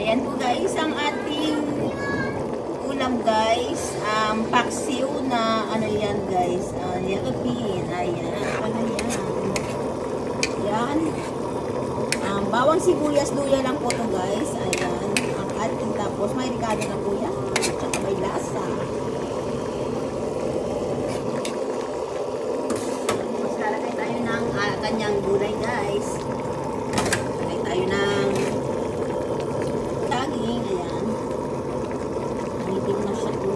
Ayan po guys, ang ating ulam guys. Paksiw na ano yan guys. Yellow bean. Ayan. Ano yan? Ayan. Bawang sibuyas, luya lang po ito guys. Ayan. Ang ating tapos may ricado na po yan. At may lasa. Tapos lalagay tayo ng kanyang gulay guys. Lalagay tayo ng saging. Ayan. Nanitig na siya po.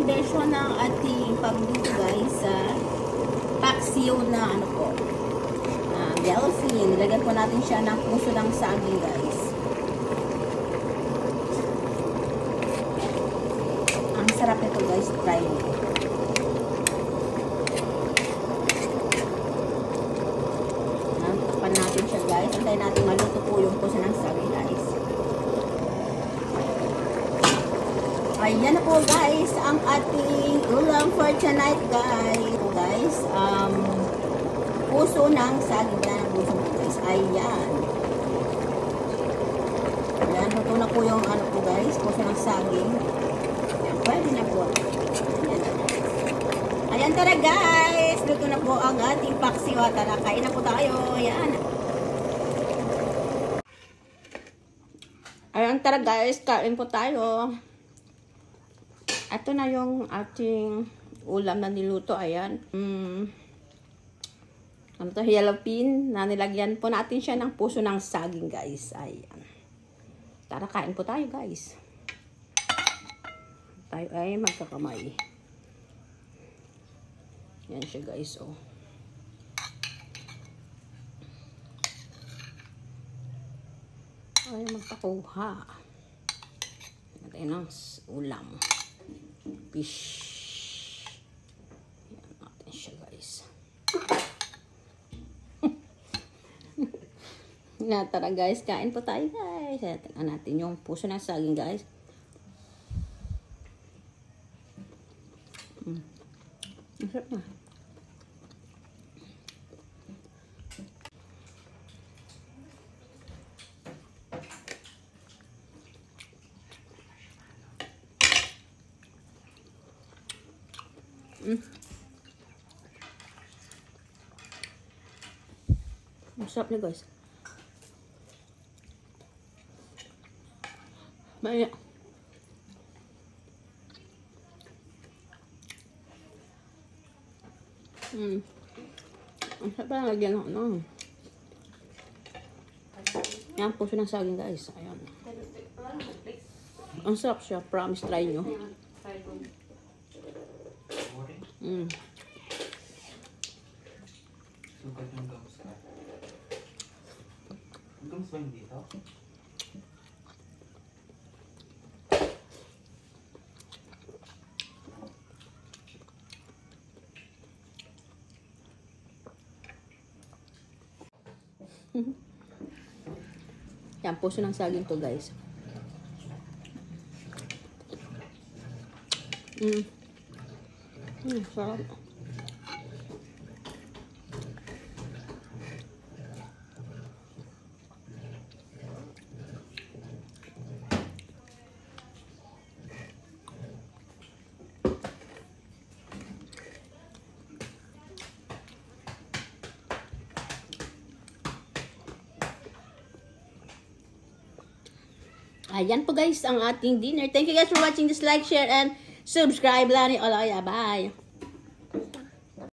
Version ng ating pagluto guys sa paksiw na ano po yellowfin. Nilagyan po natin siya ng puso ng saging guys. Ang sarap nito guys, try mo. Takpan natin siya guys. Antayin natin maluto po yung puso ng saging guys. Ayan na po guys, ang ating ulam for tonight guys. Puso ng saging na puso po guys. Ayan. Ayan, luto na po yung ano po guys, puso ng saging. Ayan, pwede na po. Ayan tara guys, luto na po ang ating paksiw. Tara, kain na po tayo. Ayan. Ayan tara guys, kain po tayo. Ito na yung ating ulam na niluto. Ayan. Ano to? Yellow bean. Na nilagyan po natin siya ng puso ng saging, guys. Ayan. Tara, kain po tayo, guys. Tayo ay magkakamay. Yan siya, guys. Oh. Ay, magpakuha. Natin ang ulam. Fish. Yan natin siya guys. Tara guys, kain po tayo guys. Tingnan natin yung puso ng saging guys. Ang sarap na. Masarap niya guys. Maya. Ang sarap na lagyan ng ano. Yan, puso ng saging guys. Ayan. Ang sarap siya. Promise, try nyo. Sugat yung gums ka. Gums ba yung dito? Yan, puso ng saging to guys. Sarap. Ayan po guys ang ating dinner. Thank you guys for watching this. Like, share, and subscribe. Lani Olaya. Bye!